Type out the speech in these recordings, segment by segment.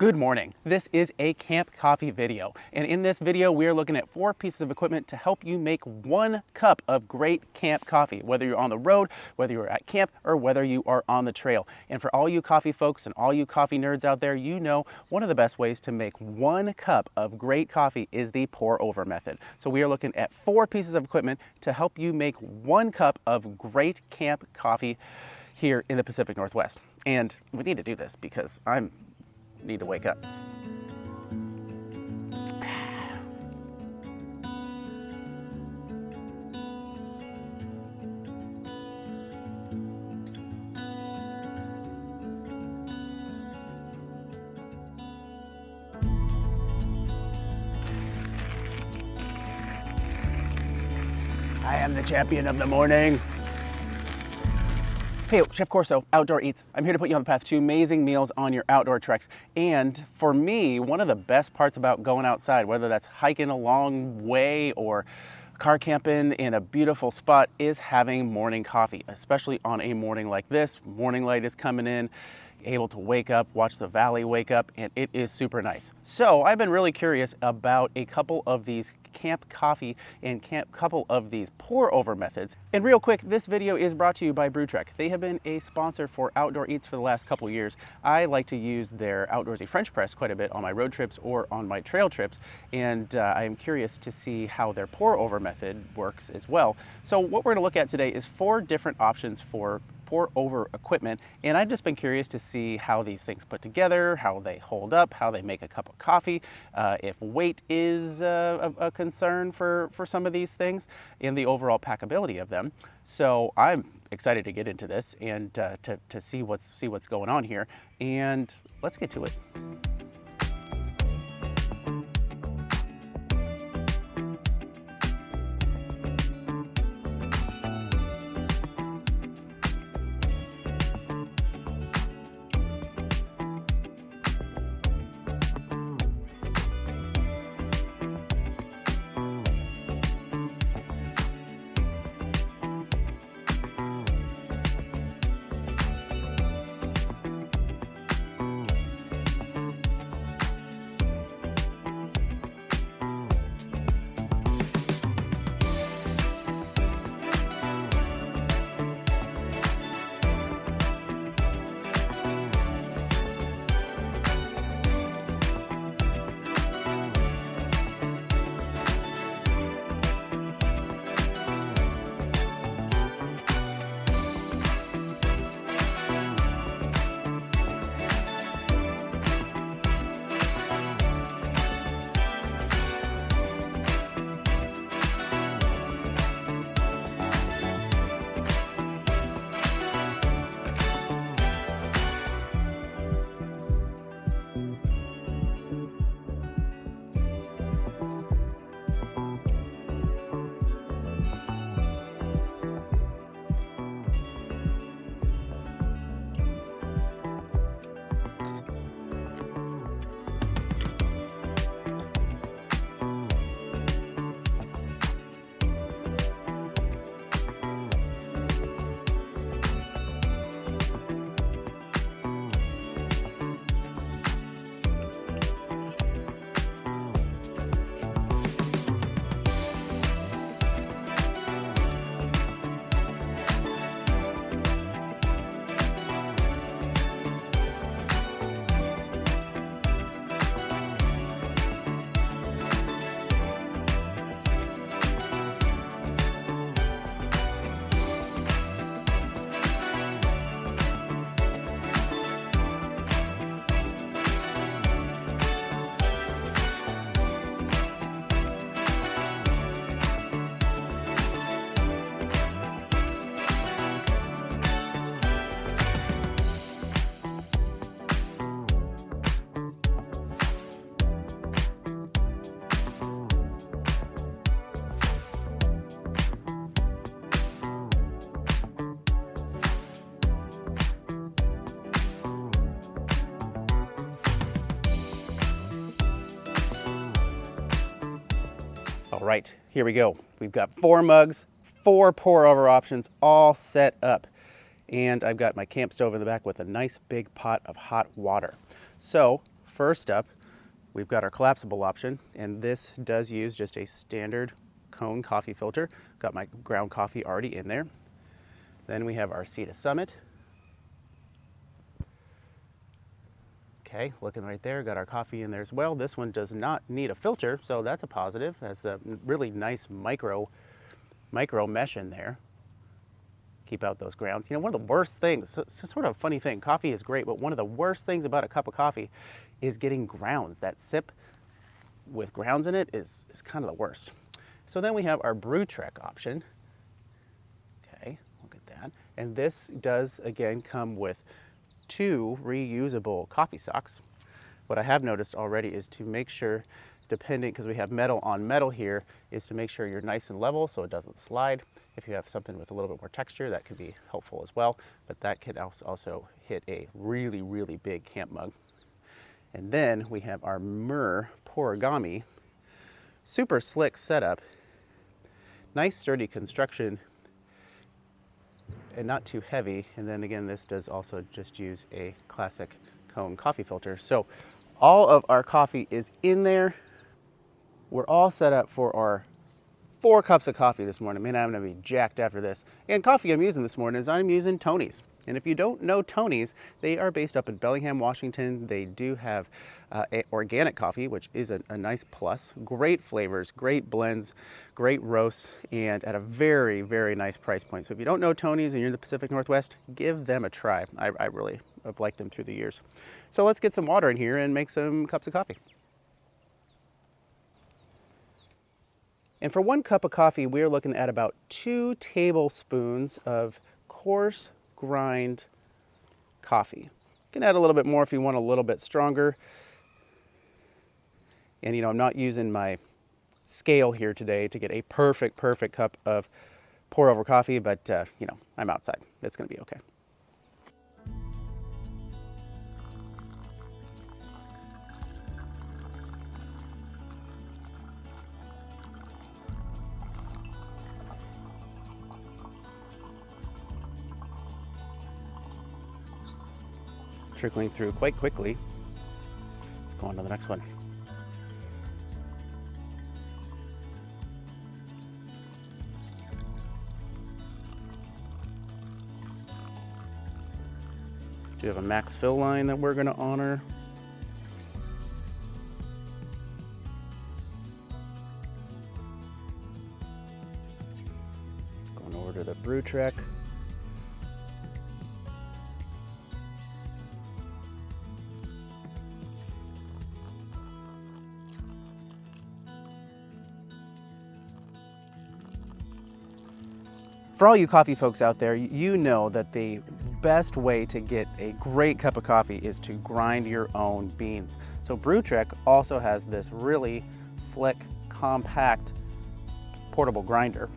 Good morning. This is a camp coffee video, and in this video we are looking at 4 pieces of equipment to help you make 1 cup of great camp coffee, whether you're on the road, whether you're at camp, or whether you are on the trail. And for all you coffee folks and all you coffee nerds out there, you know one of the best ways to make 1 cup of great coffee is the pour over method. So we are looking at 4 pieces of equipment to help you make 1 cup of great camp coffee here in the Pacific Northwest. And we need to do this because I need to wake up. I am the champion of the morning. Hey, Chef Corso, Outdoor Eats. I'm here to put you on the path to amazing meals on your outdoor treks. And for me, one of the best parts about going outside, whether that's hiking a long way or car camping in a beautiful spot, is having morning coffee, especially on a morning like this. Morning light is coming in, able to wake up, watch the valley wake up, and it is super nice. So I've been really curious about a couple of these camp coffee and couple of these pour over methods. And real quick, this video is brought to you by Brutrek. They have been a sponsor for Outdoor Eats for the last couple years. I like to use their outdoorsy French press quite a bit on my road trips or on my trail trips, and I am curious to see how their pour over method works as well. So what we're going to look at today is 4 different options for pour over equipment, and I've just been curious to see how these things put together, how they hold up, how they make a cup of coffee, if weight is a concern for some of these things, and the overall packability of them. So I'm excited to get into this and to see what's going on here, and let's get to it. All right, here we go. We've got 4 mugs, 4 pour over options all set up. And I've got my camp stove in the back with a nice big pot of hot water. So First up, we've got our collapsible option, and this does use just a standard cone coffee filter. Got my ground coffee already in there. Then we have our Sea to Summit. Okay, looking right there, got our coffee in there as well. This one does not need a filter, so that's a positive. Has the really nice micro mesh in there. Keep out those grounds. You know, one of the worst things, it's sort of a funny thing, coffee is great, but one of the worst things about a cup of coffee is getting grounds. That sip with grounds in it is kind of the worst. So then we have our Brutrek option. Okay, look at that. And this does, again, come with 2 reusable coffee socks. What I have noticed already is to make sure, depending, because we have metal on metal here, is to make sure you're nice and level so it doesn't slide. If you have something with a little bit more texture, that can be helpful as well, but that can also hit a really, really big camp mug. And then we have our Miir Pourigami. Super slick setup, nice sturdy construction, and not too heavy. And then again, this does also just use a classic cone coffee filter. So all of our coffee is in there. We're all set up for our 4 cups of coffee this morning. Man, I'm gonna be jacked after this. And coffee I'm using this morning is I'm using Tony's. And if you don't know Tony's, they are based up in Bellingham, Washington. They do have organic coffee, which is a nice plus. Great flavors, great blends, great roasts, and at a very, very nice price point. So if you don't know Tony's and you're in the Pacific Northwest, give them a try. I really have liked them through the years. So let's get some water in here and make some cups of coffee. And for 1 cup of coffee, we're looking at about 2 tablespoons of coarse grind coffee. You can add a little bit more if you want a little bit stronger. And you know, I'm not using my scale here today to get a perfect cup of pour over coffee, but you know, I'm outside. It's gonna be okay. Trickling through quite quickly. Let's go on to the next one. Do have a max fill line that we're going to honor. Going over to the Brutrek. For all you coffee folks out there, you know that the best way to get a great cup of coffee is to grind your own beans. So Brutrek also has this really slick, compact, portable grinder.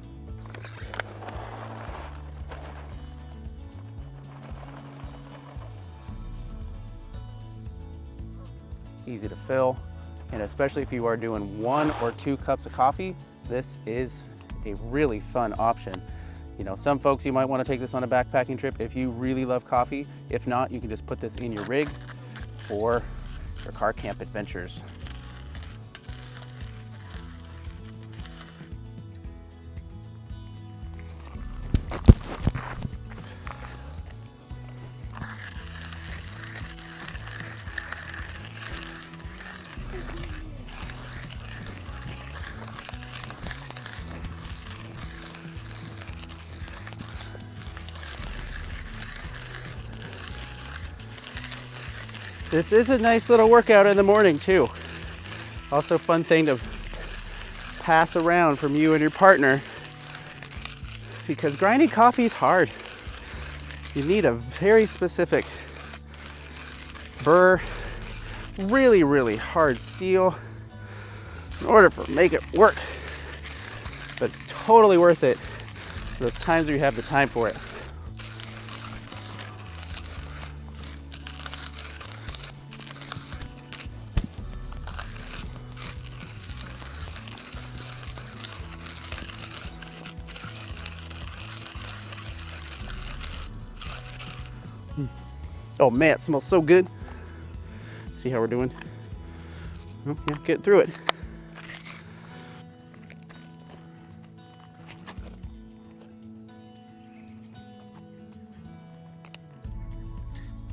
Easy to fill, and especially if you are doing 1 or 2 cups of coffee, this is a really fun option. You know, some folks, you might want to take this on a backpacking trip if you really love coffee. If not, you can just put this in your rig for your car camp adventures. This is a nice little workout in the morning too. Also fun thing to pass around from you and your partner, because grinding coffee is hard. You need a very specific burr, really, really hard steel in order to make it work. But it's totally worth it for those times where you have the time for it. Oh man, it smells so good. So See how we're doing? Oh, yeah, get through it.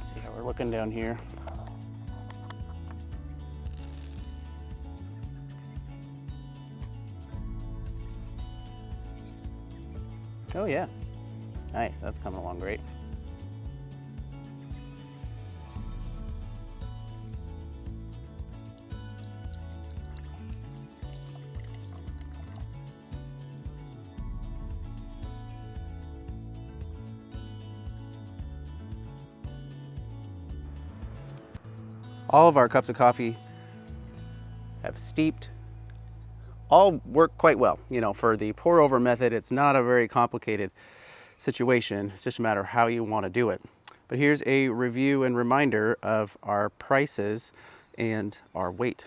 See how we're looking down here. Oh yeah, nice, that's coming along great. All of our cups of coffee have steeped. All work quite well. You know, for the pour over method, it's not a very complicated situation. It's just a matter of how you want to do it. But here's a review and reminder of our prices and our weight.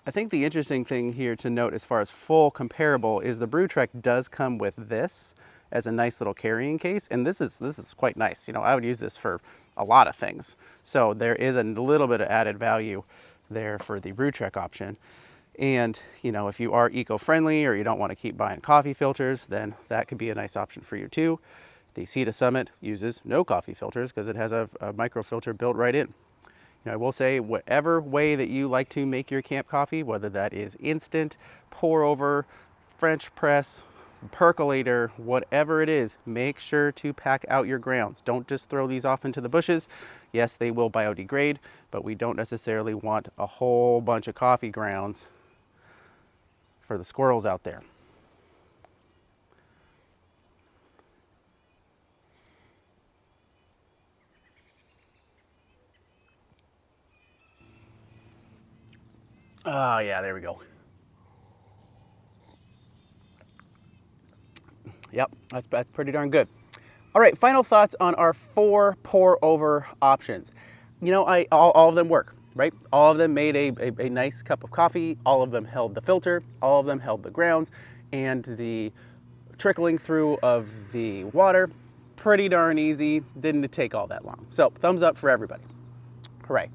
I think the interesting thing here to note as far as full comparable is the Brutrek does come with this as a nice little carrying case, and this is quite nice. You know, I would use this for a lot of things. So there is a little bit of added value there for the Brutrek option. And you know, if you are eco-friendly or you don't want to keep buying coffee filters, then that could be a nice option for you too. The Sea Summit uses no coffee filters because it has a microfilter built right in. I will say, whatever way that you like to make your camp coffee, whether that is instant, pour over, French press, percolator, whatever it is, make sure to pack out your grounds. Don't just throw these off into the bushes. Yes, they will biodegrade, but we don't necessarily want a whole bunch of coffee grounds for the squirrels out there. Oh yeah, there we go. Yep, that's pretty darn good. All right, final thoughts on our 4 pour over options. You know, all of them work, right? All of them made a nice cup of coffee. All of them held the filter. All of them held the grounds, and the trickling through of the water, pretty darn easy. Didn't take all that long. So thumbs up for everybody. Hooray.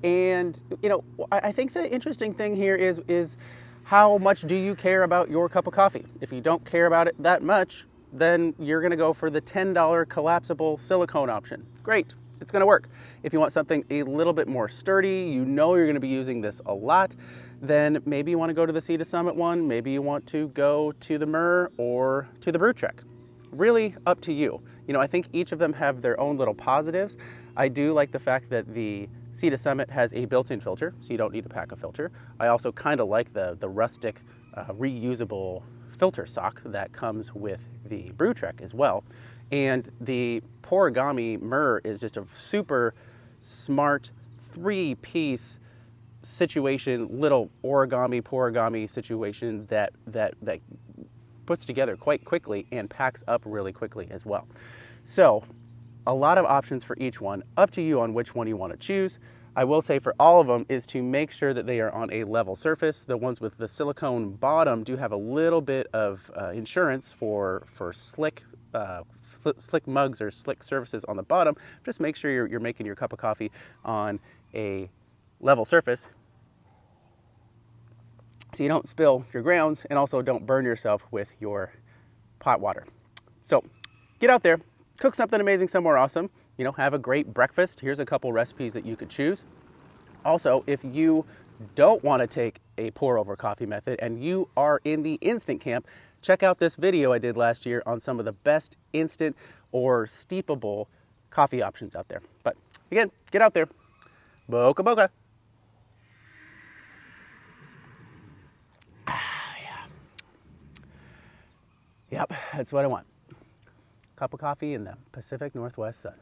And you know, I think the interesting thing here is how much do you care about your cup of coffee? If you don't care about it that much, then you're gonna go for the $10 collapsible silicone option. Great, it's gonna work. If you want something a little bit more sturdy, you know you're gonna be using this a lot, then maybe you wanna go to the Sea Summit one, maybe you want to go to the Miir or to the Brutrek. Really up to you. You know, I think each of them have their own little positives. I do like the fact that the Sea Summit has a built-in filter, so you don't need to pack a filter. I also kind of like the rustic, reusable filter sock that comes with the Brutrek as well. And the Pourigami Miir is just a super smart 3-piece situation, little origami situation that puts together quite quickly and packs up really quickly as well. So a lot of options for each one, up to you on which one you want to choose. I will say for all of them is to make sure that they are on a level surface. The ones with the silicone bottom do have a little bit of insurance for slick mugs or slick surfaces on the bottom. Just make sure you're making your cup of coffee on a level surface so you don't spill your grounds and also don't burn yourself with your pot water. So get out there, cook something amazing somewhere awesome. You know, have a great breakfast. Here's a couple recipes that you could choose. Also, if you don't want to take a pour over coffee method and you are in the instant camp, check out this video I did last year on some of the best instant or steepable coffee options out there. But again, get out there. Boca boca. Yep, that's what I want. Cup of coffee in the Pacific Northwest sun.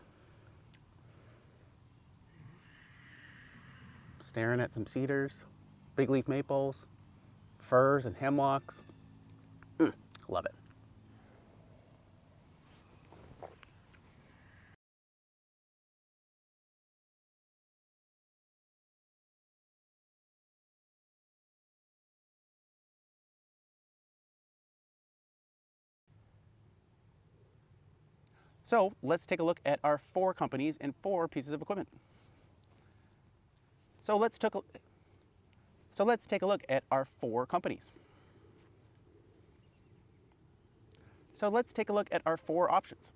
Staring at some cedars, big leaf maples, firs and hemlocks. Love it. So let's take a look at our 4 companies and 4 pieces of equipment. So let's take a look at our 4 companies. So let's take a look at our 4 options.